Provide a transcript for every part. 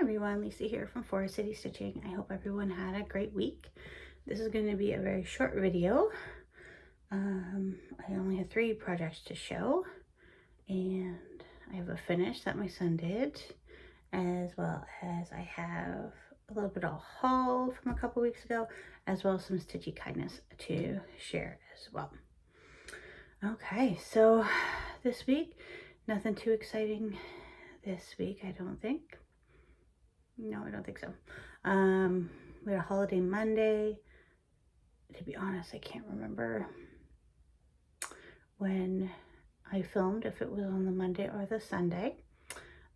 everyone, Lisa here from Forest City Stitching. I hope everyone had a great week. This is going to be a very short video. I only have 3 projects to show, and I have a finish that my son did, as well as I have a little bit of a haul from a couple weeks ago, as well as some stitchy kindness to share as well. Okay, so this week, nothing too exciting this week, I don't think. No, I don't think so. We had a holiday Monday. To be honest, I can't remember when I filmed, if it was on the Monday or the Sunday.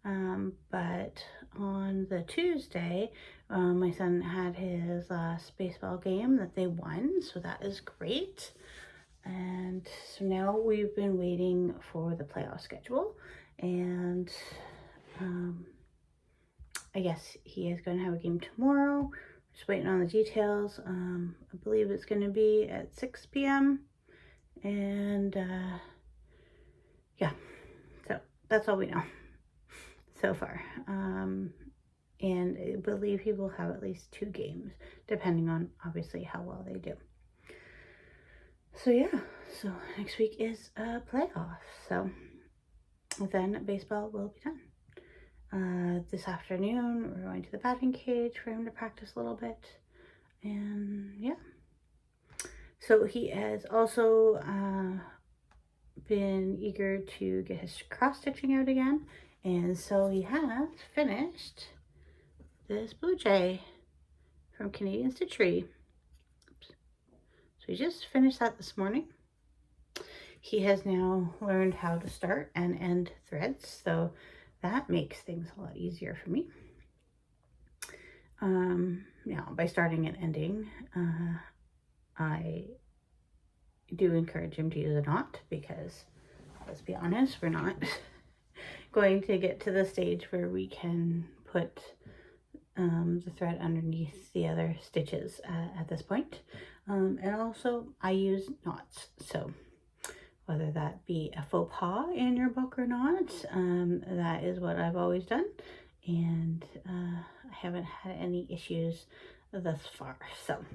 But on the Tuesday, my son had his last baseball game that they won, so that is great. And so now we've been waiting for the playoff schedule, and I guess he is going to have a game tomorrow. Just waiting on the details. I believe it's going to be at 6 p.m. And yeah, so that's all we know so far. And I believe he will have at least 2 games, depending on obviously how well they do. So yeah, so next week is a playoff. So then baseball will be done. This afternoon, we're going to the batting cage for him to practice a little bit. And yeah. So he has also been eager to get his cross-stitching out again. And so he has finished this blue jay from Canadian Stitchery. Oops. So he just finished that this morning. He has now learned how to start and end threads, so that makes things a lot easier for me. Now, by starting and ending, I do encourage him to use a knot, because let's be honest, we're not going to get to the stage where we can put the thread underneath the other stitches at this point. And also, I use knots, so whether that be a faux pas in your book or not, that is what I've always done, and I haven't had any issues thus far. So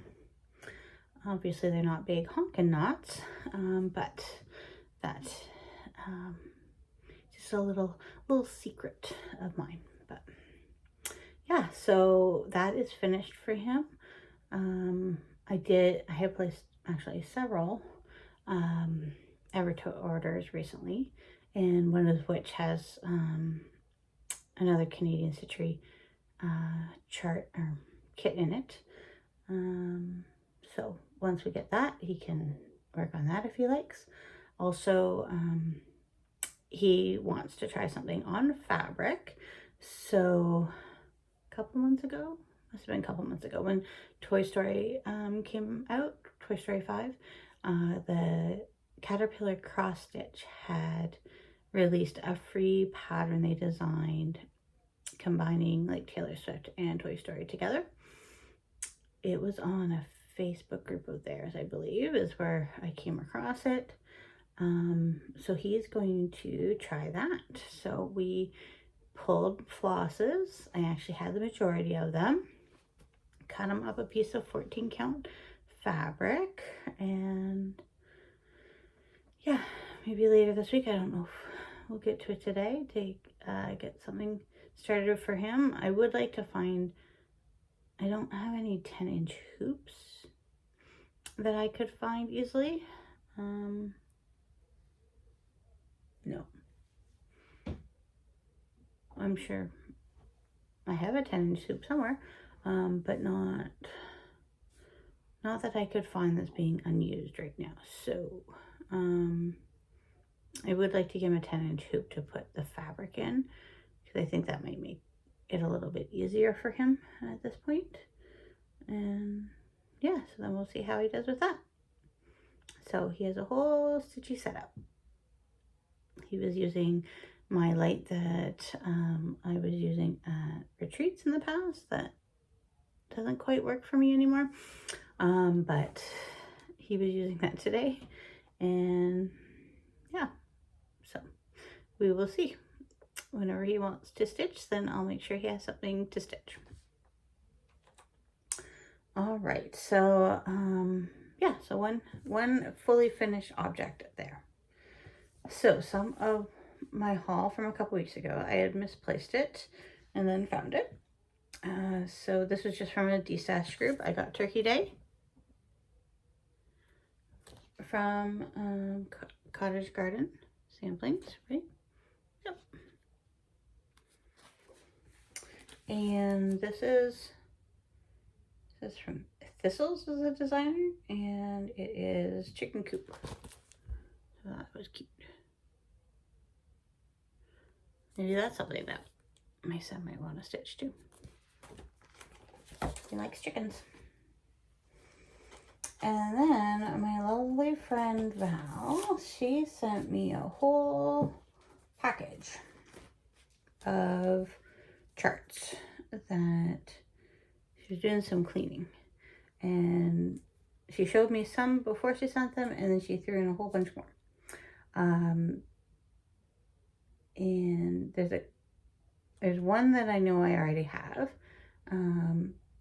obviously they're not big honking knots, but that's just a little secret of mine. But yeah, so that is finished for him. I have placed actually several Everto orders recently, and one of which has another Canadian Stitchery chart or kit in it. So once we get that, he can work on that if he likes. Also, he wants to try something on fabric. So a couple months ago, must have been a couple months ago, when Toy Story came out, Toy Story 5, the Caterpillar Cross Stitch had released a free pattern they designed combining like Taylor Swift and Toy Story together. It was on a Facebook group of theirs, I believe, is where I came across it. So he's going to try that. So we pulled flosses. I actually had the majority of them. Cut them up a piece of 14 count fabric, and yeah, maybe later this week. I don't know if we'll get to it today to get something started for him. I would like to find, I don't have any 10-inch hoops that I could find easily. No. I'm sure I have a 10-inch hoop somewhere, but not that I could find that's being unused right now. So I would like to give him a 10-inch hoop to put the fabric in, because I think that might make it a little bit easier for him at this point. And yeah, so then we'll see how he does with that. So he has a whole stitchy setup. He was using my light that I was using at retreats in the past that doesn't quite work for me anymore. But he was using that today, and yeah, so we will see whenever he wants to stitch, then I'll make sure he has something to stitch. All right, so yeah, so one fully finished object there. So some of my haul from a couple weeks ago, I had misplaced it and then found it. So this was just from a DSash group. I got Turkey Day from Cottage Garden Samplings, right? Yep. And this is from Thistles as a designer, and it is Chicken Coop. So that was cute. Maybe that's something that my son might want to stitch too. He likes chickens. And then my lovely friend Val, she sent me a whole package of charts that she was doing some cleaning. And she showed me some before she sent them, and then she threw in a whole bunch more. And there's one that I know I already have.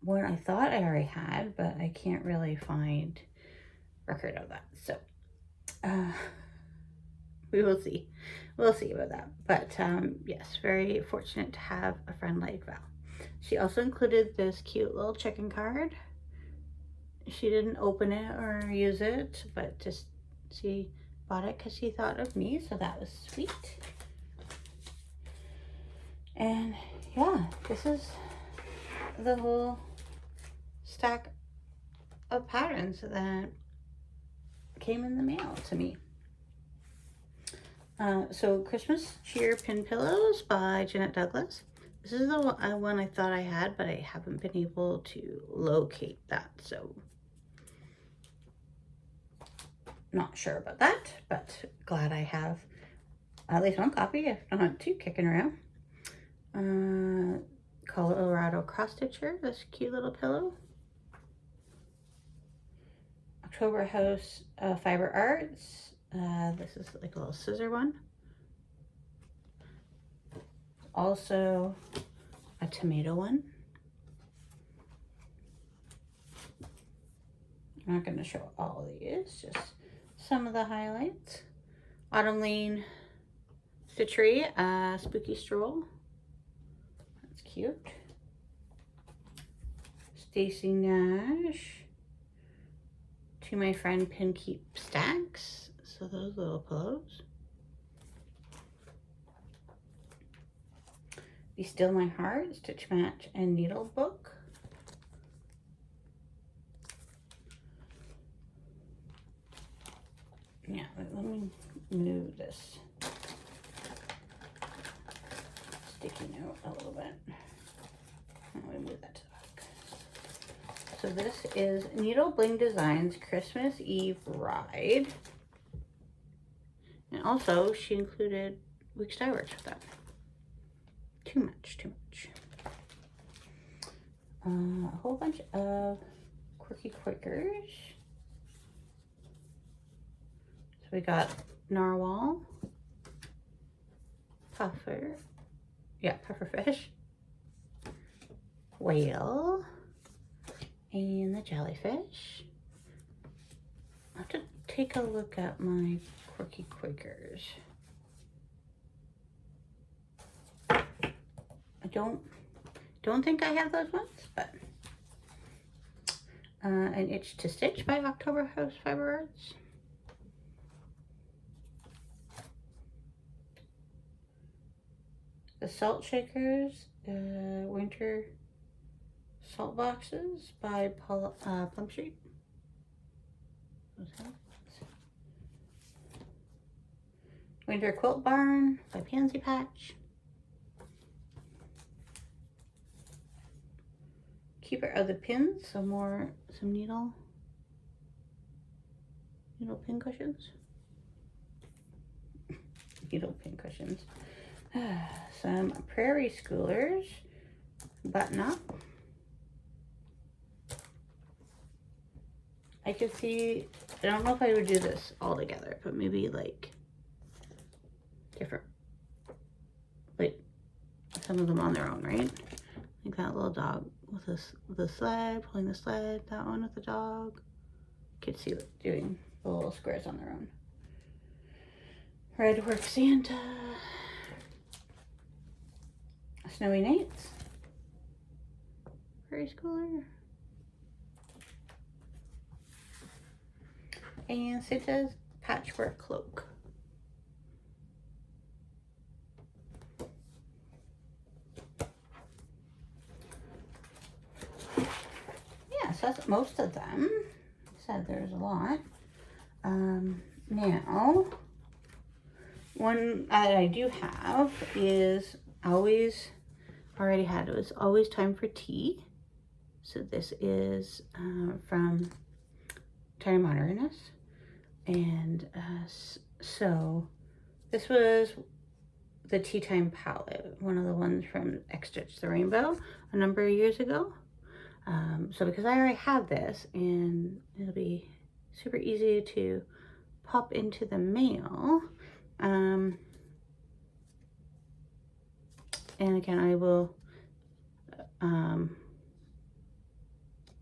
One I thought I already had, but I can't really find record of that. So we will see. We'll see about that. But yes, very fortunate to have a friend like Val. She also included this cute little chicken card. She didn't open it or use it, but just she bought it because she thought of me, so that was sweet. And yeah, this is the whole stack of patterns that came in the mail to me. So Christmas Cheer Pin Pillows by Jeanette Douglas. This is the one I thought I had, but I haven't been able to locate that, so not sure about that, but glad I have at least one copy, if not two, kicking around. Colorado Cross Stitcher, this cute little pillow. October House Fiber Arts. This is like a little scissor one. Also a tomato one. I'm not going to show all of these, just some of the highlights. Autumn Lane Stitchery, Spooky Stroll. That's cute. Stacy Nash. To my friend Pin Keep Stacks. So those little pillows. Be Still My Heart, Stitch Match and Needle Book. Yeah, let me move this sticky note a little bit. Let me move that to the back. So this is Needle Bling Designs Christmas Eve Ride. And also she included Week's Dyers with that. Too much. A whole bunch of Quirky Quakers. So we got Narwhal, Pufferfish, Whale, and the Jellyfish. I'll have to take a look at my Quirky Quakers. I don't think I have those ones, but An Itch to Stitch by October House Fiber Arts. The Salt Shakers, Winter Salt Boxes by Plum Street. Winter Quilt Barn by Pansy Patch. Keeper of the Pins, some needle pin cushions. Needle pin cushions. Some Prairie Schoolers button up. I could see, I don't know if I would do this all together, but maybe like different, like some of them on their own, right? Like that little dog with the sled, pulling the sled, that one with the dog. You could see it doing the little squares on their own. Red Work Santa. Snowy Nights. Prairie Schooler. And Santa's Patchwork Cloak. Yeah, so that's most of them. Said there's a lot. Now, one that I do have is always, already had, it was Always Time for Tea. So this is from Time Modernist. And so this was the Tea Time palette, one of the ones from X Stitch the Rainbow a number of years ago. So because I already have this, and it'll be super easy to pop into the mail. And again, I will,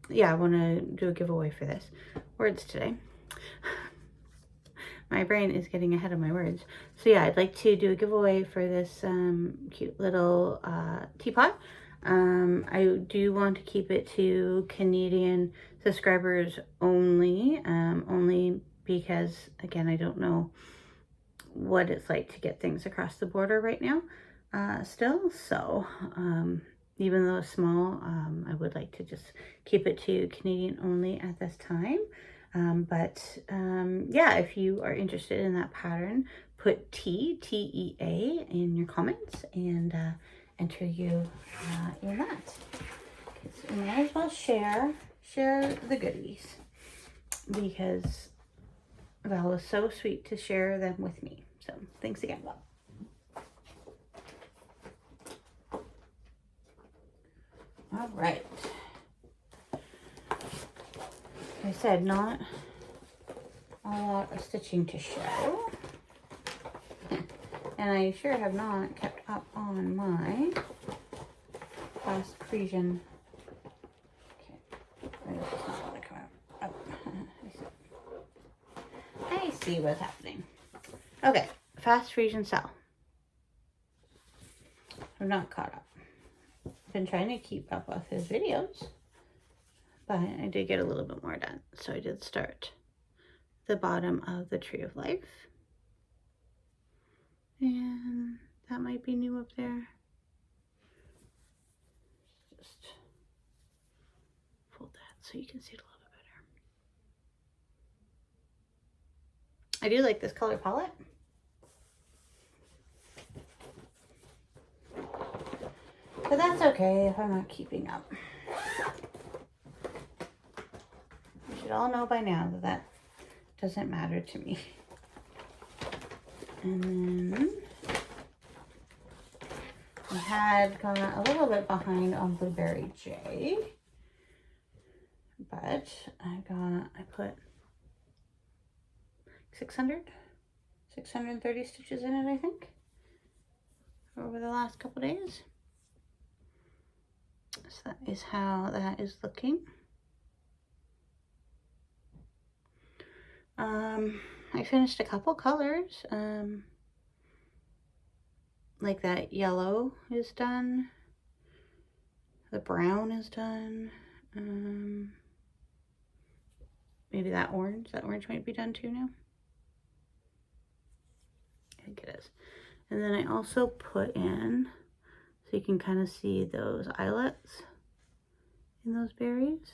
yeah, I want to do a giveaway for this. Words today. My brain is getting ahead of my words. So yeah, I'd like to do a giveaway for this cute little teapot. I do want to keep it to Canadian subscribers only, only because, again, I don't know what it's like to get things across the border right now still. So even though it's small, I would like to just keep it to Canadian only at this time. Yeah, if you are interested in that pattern, put T-E-A in your comments and enter you in that. So we might as well share the goodies because Val was so sweet to share them with me. So thanks again, Val. All right. Like I said, not a lot of stitching to show. And I sure have not kept up on my Floss Frisian. Okay, I just not want to come out. Oh, I see what's happening. Okay, Fast Frisian Cell. I'm not caught up. Been trying to keep up with his videos, but I did get a little bit more done. So I did start the bottom of the Tree of Life. And that might be new up there. Just fold that so you can see it a little bit better. I do like this color palette. But that's okay if I'm not keeping up. You should all know by now that that doesn't matter to me. And then I had gone a little bit behind on Blueberry J, but I put 630 stitches in it, I think, over the last couple days. So that is how that is looking. I finished a couple colors. Like that yellow is done. The brown is done. Maybe that orange. That orange might be done too now. I think it is. And then I also put in, so you can kind of see those eyelets in those berries.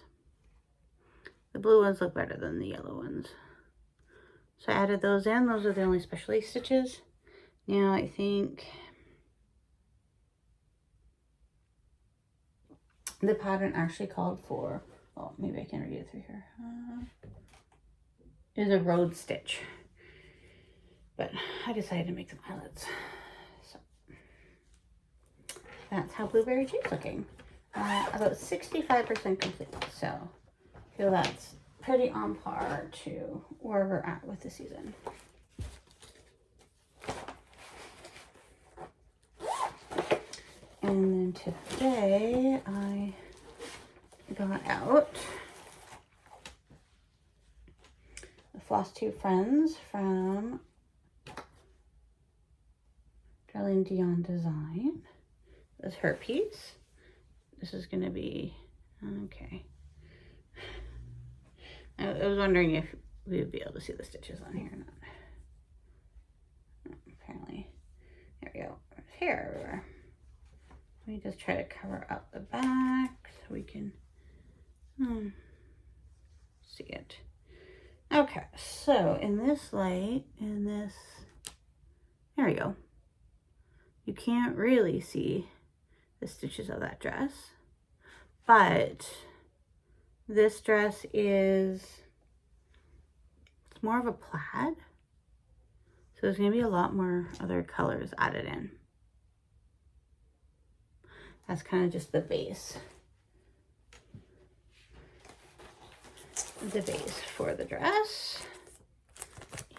The blue ones look better than the yellow ones. So I added those in. Those are the only specialty stitches. Now I think the pattern actually called for, oh, maybe I can read it through here. Is a road stitch. But I decided to make them eyelets. So that's how Blueberry J is looking. About 65% complete. So I feel that's pretty on par to where we're at with the season. And then today I got out the Flosstube Friends from Darlene Dion Design. This is her piece. This is going to be, okay. I was wondering if we would be able to see the stitches on here or not. Apparently, there we go. There's hair everywhere. Let me just try to cover up the back so we can see it. Okay, so in this light, there we go. You can't really see the stitches of that dress, but this dress it's more of a plaid. So there's gonna be a lot more other colors added in. That's kind of just the base. The base for the dress.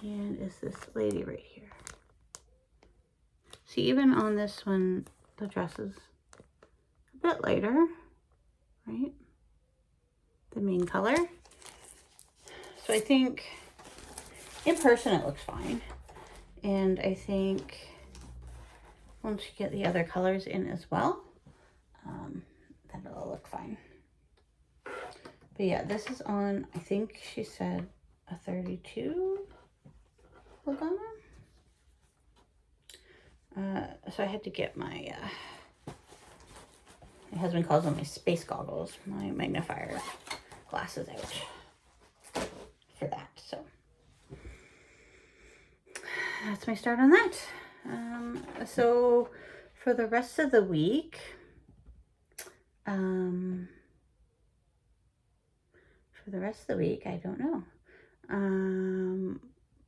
And is this lady right here. See, even on this one, the dress is a bit lighter, right? The main color. So I think in person it looks fine. And I think once you get the other colors in as well, then it'll look fine. But yeah, this is on, I think she said a 32 Lugana. So I had to get my husband calls them my space goggles, my magnifier glasses out for that. So that's my start on that. So for the rest of the week, I don't know.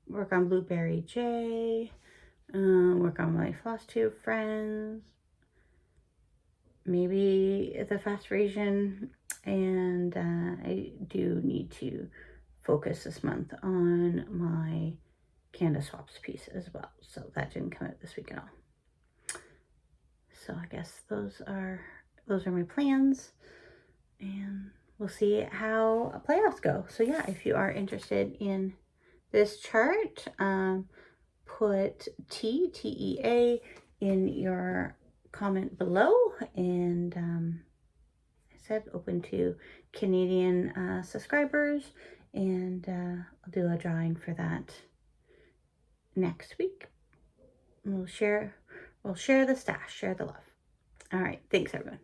Work on Blueberry J, work on my Flosstube Friends, maybe the fast version, and I do need to focus this month on my Canada Swaps piece as well. So that didn't come out this week at all. So I guess those are my plans, and we'll see how playoffs go. So yeah, if you are interested in this chart, put TEA in your comment below, and I said open to Canadian subscribers, and I'll do a drawing for that next week. And we'll share the stash, share the love. All right, thanks everyone.